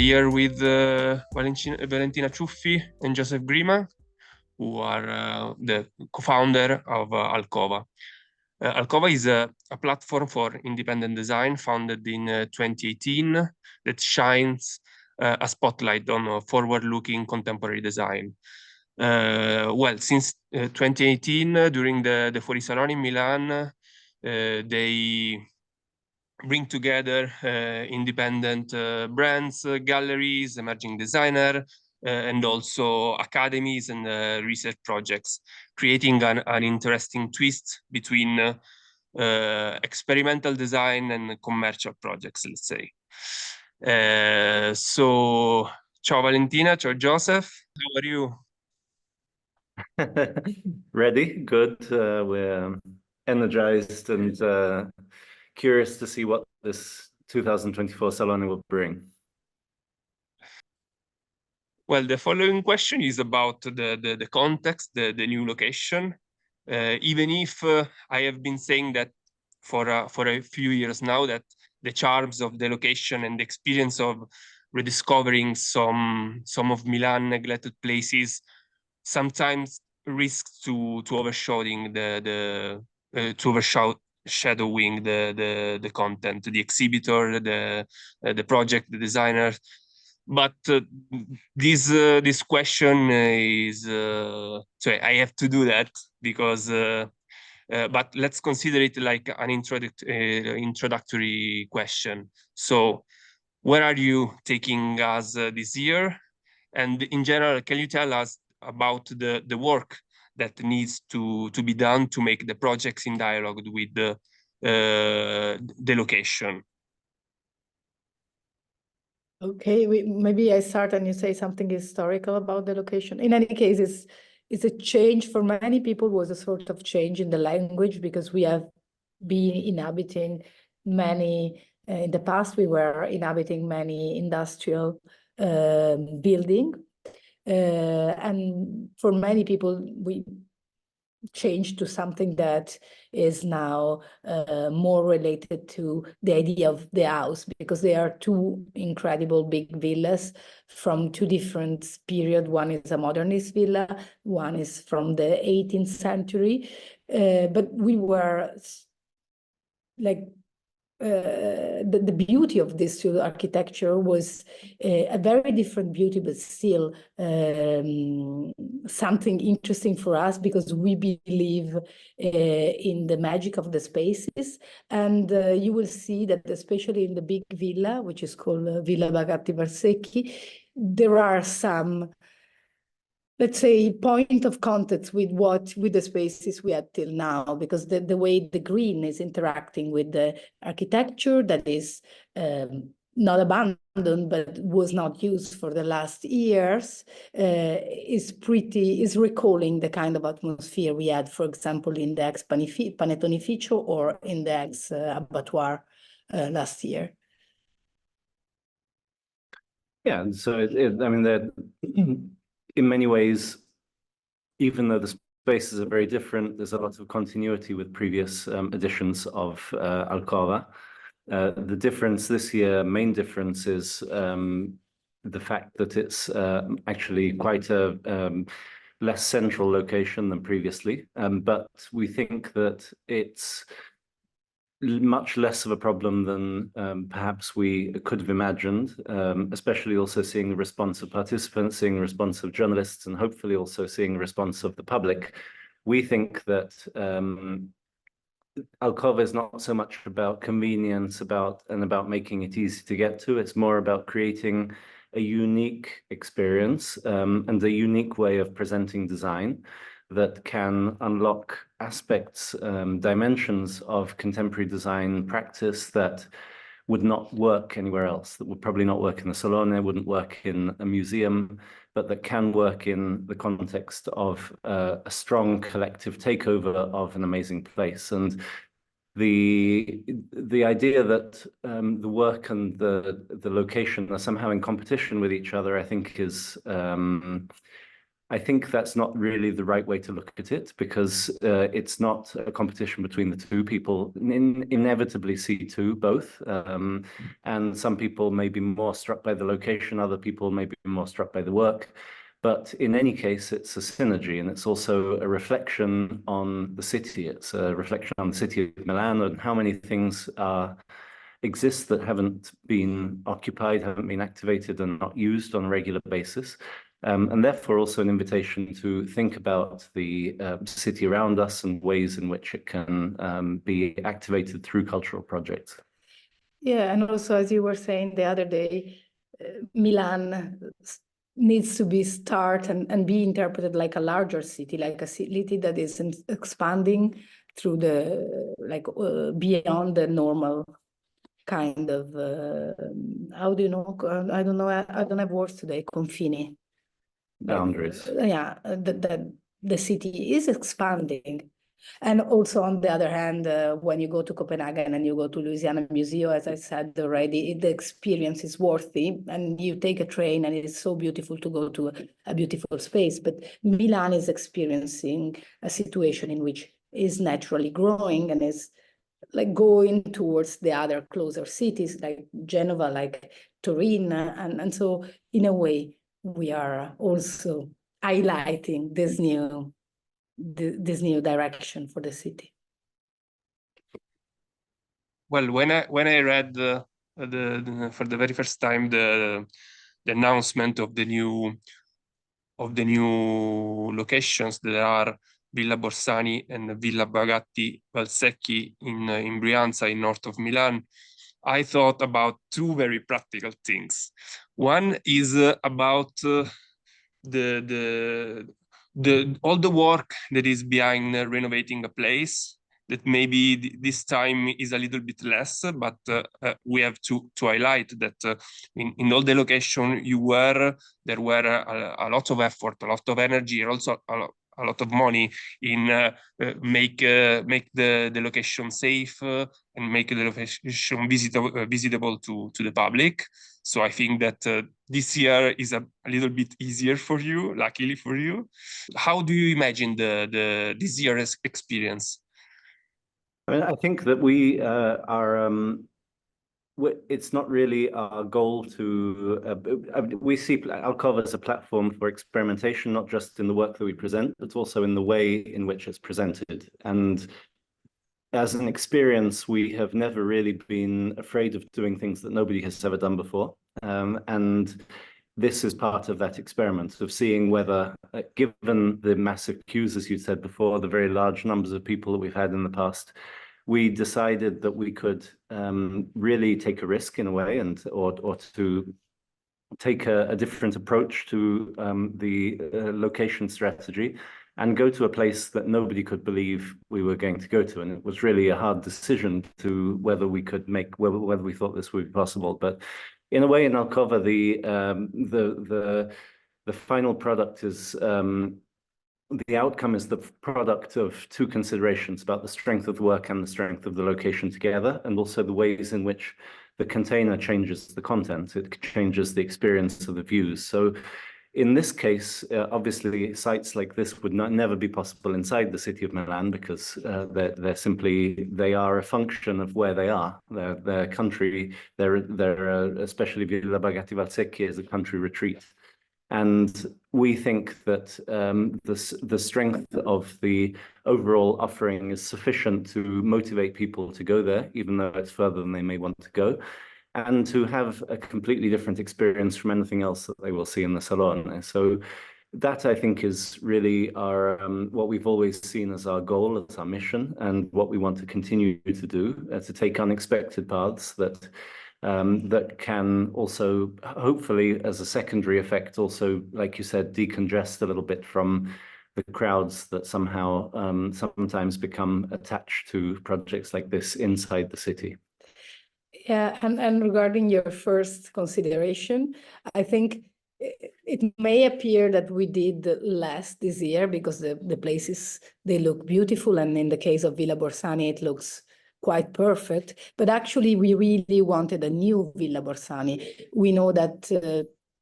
here with Valentina Ciuffi and Joseph Grima, who are the co-founder of Alcova. Alcova is a platform for independent design founded in 2018 that shines a spotlight on forward-looking contemporary design. Well, since 2018, during the Fuori Salon in Milan, they bring together independent brands, galleries, emerging designer, and also academies and research projects, creating an interesting twist between experimental design and commercial projects, let's say. So, ciao Valentina, ciao Joseph, how are you? Ready, good. We're energized and curious to see what this 2024 Salone will bring. Well, the following question is about the context, the new location. Even if I have been saying that for a few years now that the charms of the location and the experience of rediscovering some of Milan neglected places sometimes risks to overshadowing shadowing the content, the exhibitor, the project, the designer. But this question is so I have to do that because but let's consider it like an introductory question. So where are you taking us this year? And in general, can you tell us about the work that needs to be done to make the projects in dialogue with the location? Okay, maybe I start and you say something historical about the location. In any case, it's a change for many people, was a sort of change in the language, because we have been inhabiting many, in the past we were inhabiting many industrial building. And for many people, we changed to something that is now more related to the idea of the house, because there are two incredible big villas from two different periods. One is a modernist villa, one is from the 18th century. But we were like, the beauty of this architecture was a very different beauty, but still something interesting for us, because we believe in the magic of the spaces. And you will see that especially in the big villa, which is called Villa Bagatti Varsecchi, there are some, let's say, point of contact with the spaces we had till now, because the way the green is interacting with the architecture that is not abandoned but was not used for the last years is recalling the kind of atmosphere we had, for example, in the ex Panettonificio or in the ex abattoir last year. Yeah, and so I mean, in many ways, even though the spaces are very different, there's a lot of continuity with previous editions of Alcova. The difference this year, main difference, is the fact that it's actually quite a less central location than previously. But we think that it's much less of a problem than perhaps we could have imagined, especially also seeing the response of participants, seeing the response of journalists, and hopefully also seeing the response of the public. We think that Alcova is not so much about convenience and about making it easy to get to. It's more about creating a unique experience and a unique way of presenting design that can unlock aspects, dimensions of contemporary design practice that would not work anywhere else, that would probably not work in a salon, wouldn't work in a museum, but that can work in the context of a strong collective takeover of an amazing place. And the idea that the work and the location are somehow in competition with each other, I think, is I think that's not really the right way to look at it, because it's not a competition between the two. People inevitably see both. And some people may be more struck by the location, other people may be more struck by the work. But in any case, it's a synergy, and it's also a reflection on the city. It's a reflection on the city of Milan and how many things exist that haven't been occupied, haven't been activated, and not used on a regular basis. And therefore also an invitation to think about the city around us and ways in which it can be activated through cultural projects. Yeah, and also, as you were saying the other day, Milan needs to be and be interpreted like a larger city, like a city that is expanding through the beyond the normal kind of how do you know? I don't know. I don't have words today. Confini. Boundaries. Yeah, that the city is expanding. And also, on the other hand, when you go to Copenhagen and you go to Louisiana Museum, as I said already, the experience is worthy, and you take a train and it's so beautiful to go to a beautiful space. But Milan is experiencing a situation in which is naturally growing and is like going towards the other closer cities like Genova, like Turin. And so in a way, we are also highlighting this new direction for the city. Well, when I read for the very first time the announcement of the new locations that are Villa Borsani and Villa Bagatti Valsecchi in Brianza, in north of Milan, I thought about two very practical things. One is about all the work that is behind renovating a place, that maybe this time is a little bit less, but we have to highlight that in all the location there were a lot of effort, a lot of energy, and also a lot of money in make the location safe and make the location visitable to the public. So I think that this year is a little bit easier for you, luckily for you. How do you imagine this year's experience? I mean, I think that we it's not really our goal to, we see Alcova as a platform for experimentation, not just in the work that we present, but also in the way in which it's presented. And as an experience, we have never really been afraid of doing things that nobody has ever done before. And this is part of that experiment of seeing whether, given the massive queues, as you said before, the very large numbers of people that we've had in the past, we decided that we could really take a risk in a way, or to take a different approach to the location strategy and go to a place that nobody could believe we were going to go to. And it was really a hard decision to whether we could whether we thought this would be possible. But in a way, in Alcova, the final product is the outcome is the product of two considerations about the strength of the work and the strength of the location together, and also the ways in which the container changes the content. It changes the experience of the views. So in this case, obviously, sites like this would never be possible inside the city of Milan, because they are a function of where they are. Their country, especially Villa Bagatti Valsecchi is a country retreat. And we think that the strength of the overall offering is sufficient to motivate people to go there, even though it's further than they may want to go, and to have a completely different experience from anything else that they will see in the Salon. So that, I think, is really our what we've always seen as our goal, as our mission, and what we want to continue to do, to take unexpected paths that can also, hopefully, as a secondary effect, also, like you said, decongest a little bit from the crowds that somehow sometimes become attached to projects like this inside the city. Yeah, and regarding your first consideration, I think it may appear that we did less this year because the places, they look beautiful, and in the case of Villa Borsani, it looks quite perfect. But actually, we really wanted a new Villa Borsani. We know that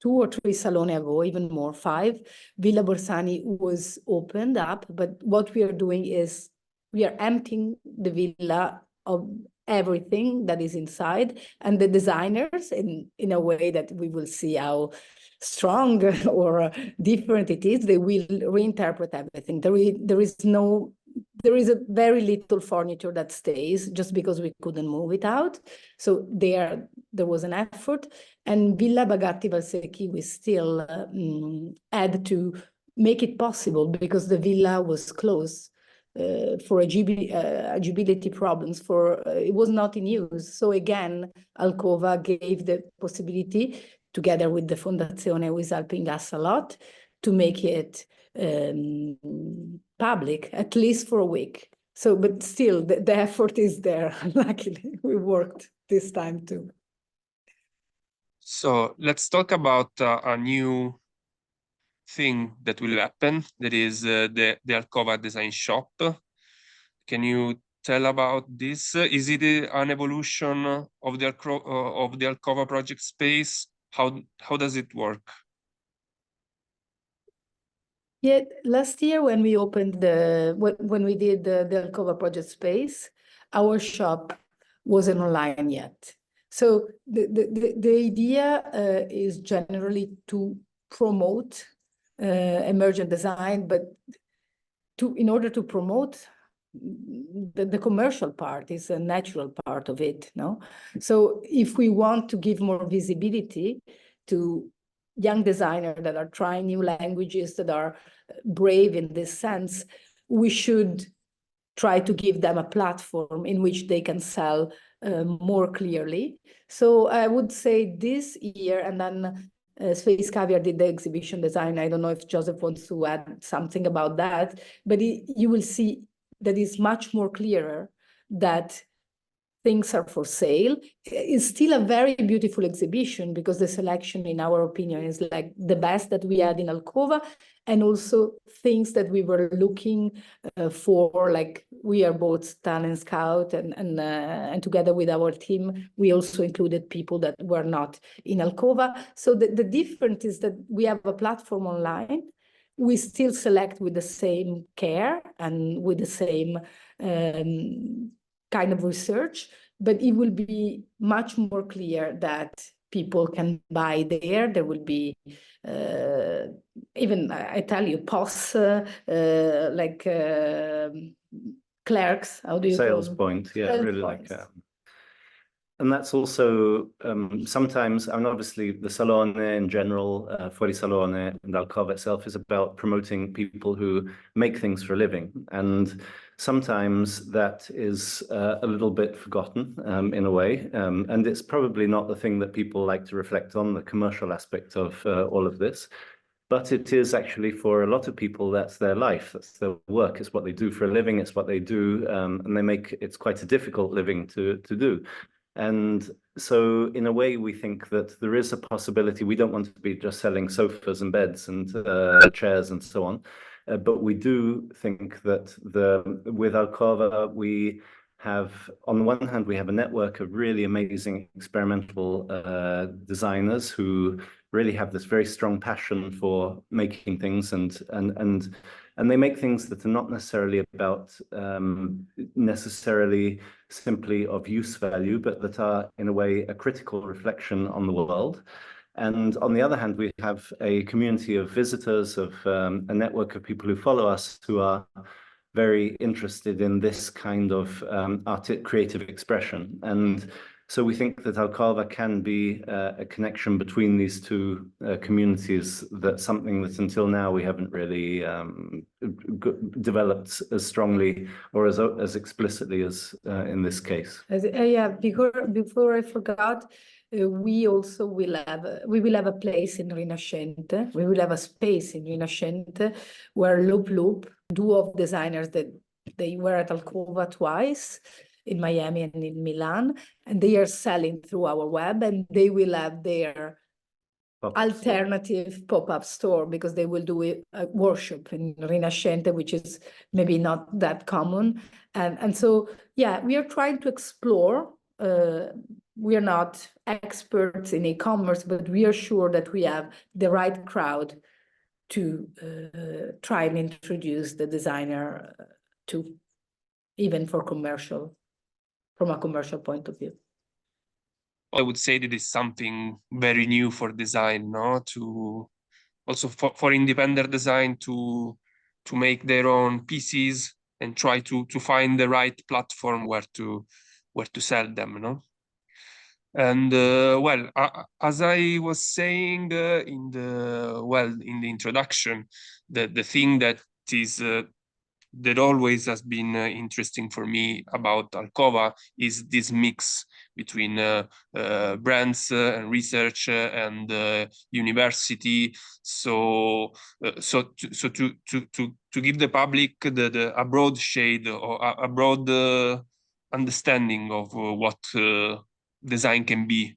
2 or 3 saloni ago, even more, 5, Villa Borsani was opened up. But what we are doing is we are emptying the villa of everything that is inside, and the designers, in a way that we will see how strong or different it is, they will reinterpret everything. There is a very little furniture that stays just because we couldn't move it out. So there was an effort. And Villa Bagatti Valsecchi, we still had to make it possible because the villa was closed for agibility problems. It was not in use. So again, Alcova gave the possibility, together with the Fondazione, who is helping us a lot, to make it public, at least for a week. So, but still, the effort is there. Luckily, we worked this time too. So let's talk about a new thing that will happen. That is the Alcova Design Shop. Can you tell about this? Is it an evolution of the Alcova project space? How does it work? Yeah, last year when we opened when we did the Alcova project space, our shop wasn't online yet. So the idea is generally to promote emergent design, but in order to promote the commercial part is a natural part of it, no? So if we want to give more visibility to young designers that are trying new languages, that are brave in this sense, we should try to give them a platform in which they can sell more clearly. So I would say this year, and then Space Caviar did the exhibition design. I don't know if Joseph wants to add something about that, but you will see that it's much more clearer that things are for sale. It's still a very beautiful exhibition because the selection, in our opinion, is like the best that we had in Alcova, and also things that we were looking for, like we are both talent scout, and together with our team, we also included people that were not in Alcova. So the difference is that we have a platform online. We still select with the same care and with the same kind of research, but it will be much more clear that people can buy there. There will be even, I tell you, POS, like clerks, how do you call Sales them? point, yeah, Sales really points. like. And that's also sometimes, I mean, obviously the Salone in general, Fuori Salone and Alcova itself is about promoting people who make things for a living. And sometimes that is a little bit forgotten in a way. And it's probably not the thing that people like to reflect on, the commercial aspect of all of this. But it is actually, for a lot of people, that's their life, that's their work, it's what they do for a living, it's what they do, and it's quite a difficult living to do. And so in a way, we think that there is a possibility. We don't want to be just selling sofas and beds and chairs and so on. But we do think that with Alcova, we have, on the one hand, we have a network of really amazing experimental designers who really have this very strong passion for making things, and they make things that are not necessarily about necessarily simply of use value, but that are in a way a critical reflection on the world. And on the other hand, we have a community of visitors, of a network of people who follow us, who are very interested in this kind of creative expression. And so we think that Alcova can be a connection between these two communities. That's something that until now we haven't really developed as strongly or as explicitly as in this case. Yeah, before I forgot, we also will have a place in Rinascente. We will have a space in Rinascente where Loop, duo of designers that they were at Alcova twice, in Miami and in Milan, and they are selling through our web, and they will have their alternative pop-up store, because they will do a workshop in Rinascente, which is maybe not that common. And so, yeah, we are trying to explore we are not experts in e-commerce, but we are sure that we have the right crowd to try and introduce the designer to, even for commercial, from a commercial point of view. I would say that is something very new for design, no? To also for independent design to make their own pieces and try to find the right platform where to sell them, no? And well, as I was saying in the introduction, the thing that is that always has been interesting for me about Alcova is this mix between brands and research and university. So to give the public a broad shade or a broad understanding of what design can be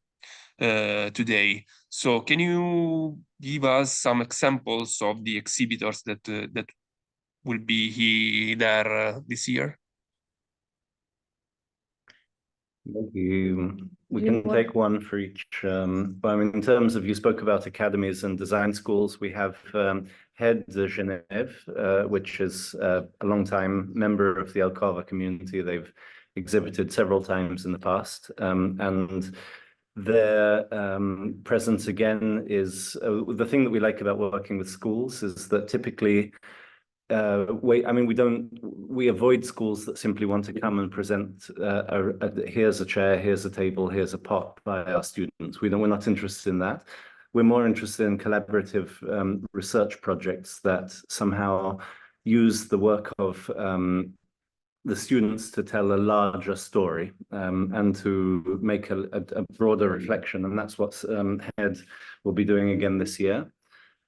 today. So can you give us some examples of the exhibitors that will be there this year? We can take one for each. But I mean, in terms of, you spoke about academies and design schools, we have Head de Genève, which is a long-time member of the Alcova community. They've exhibited several times in the past. And their presence again is the thing that we like about working with schools is that typically we avoid schools that simply want to come and present here's a chair, here's a table, here's a pot by our students. We're not interested in that. We're more interested in collaborative research projects that somehow use the work of the students to tell a larger story and to make a broader reflection. And that's what Head will be doing again this year.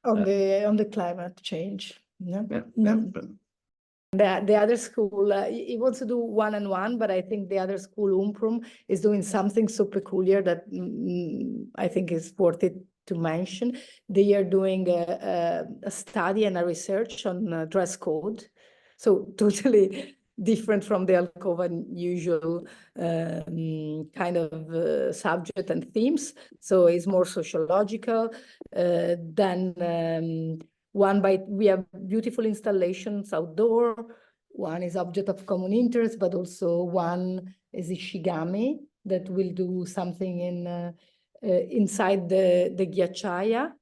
On the climate change. Yeah. Yeah. The other school, he wants to do one-on-one, but I think the other school, Umprum, is doing something so peculiar that I think is worth it to mention. They are doing a study and a research on dress code. So totally different from the Alcova usual kind of subject and themes. So it's more sociological than we have beautiful installations outdoor. One is object of common interest, but also one is Ishigami that will do something inside the Ghiacciaia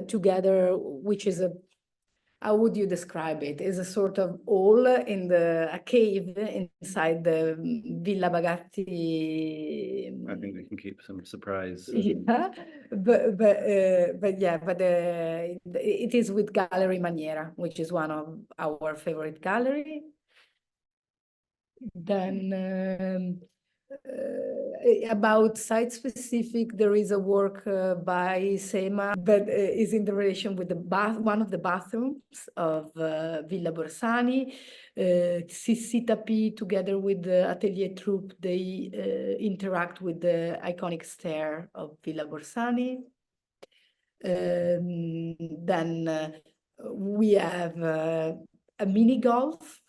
together, which is how would you describe it? Is a sort of hole in a cave inside the Villa Bagatti. I think we can keep some surprise. Yeah, but it is with Gallery Maniera, which is one of our favorite gallery. Then about site-specific, there is a work by Sema that is in the relation with one of the bathrooms of Villa Borsani. Sissi Tapi, together with the Atelier Troupe, they interact with the iconic stair of Villa Borsani. Then we have a mini golf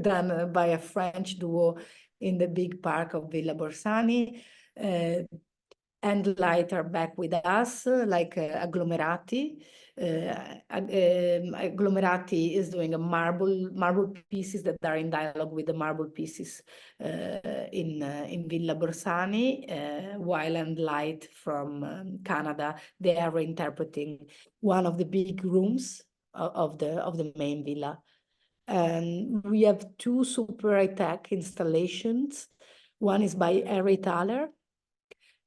done by a French duo in the big park of Villa Borsani. And Light are back with us, like Agglomerati. Agglomerati is doing a marble pieces that are in dialogue with the marble pieces in Villa Borsani, while and Light from Canada, they are reinterpreting one of the big rooms of the main villa. And we have two super high-tech installations. One is by Harry Thaler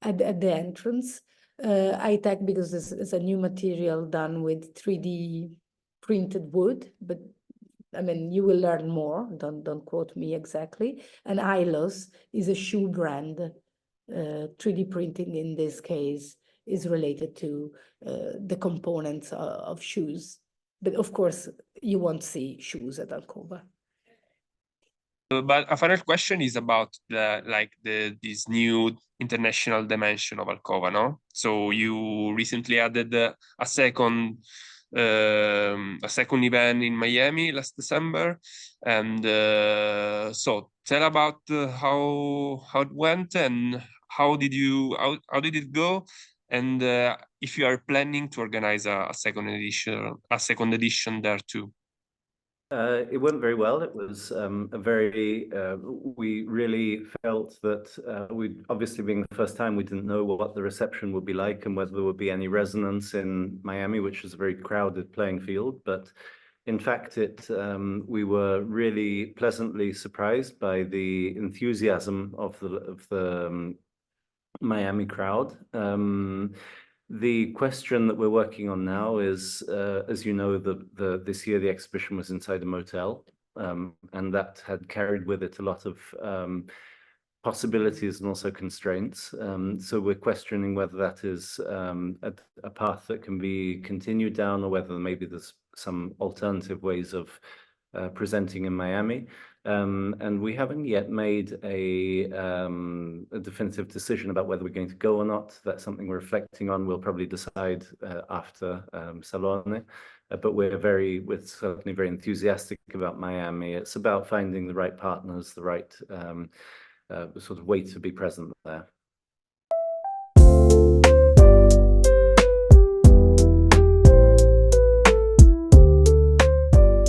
at the entrance. High-tech because it's a new material done with 3D printed wood, but I mean, you will learn more, don't quote me exactly. And Ilos is a shoe brand. 3D printing in this case is related to the components of shoes. But of course, you won't see shoes at Alcova. But a final question is about this new international dimension of Alcova, no? So you recently added a second a second event in Miami last December. And so tell about how it went and how did it go, and if you are planning to organize a second edition there too. It went very well. It was we really felt that we obviously being the first time, we didn't know what the reception would be like and whether there would be any resonance in Miami, which is a very crowded playing field. But in fact, we were really pleasantly surprised by the enthusiasm of the Miami crowd. The question that we're working on now is, as you know, this year the exhibition was inside a motel, and that had carried with it a lot of possibilities and also constraints. So we're questioning whether that is a path that can be continued down, or whether maybe there's some alternative ways of presenting in Miami. And we haven't yet made a definitive decision about whether we're going to go or not. That's something we're reflecting on. We'll probably decide after Salone. But we're certainly very enthusiastic about Miami. It's about finding the right partners, the right sort of way to be present there.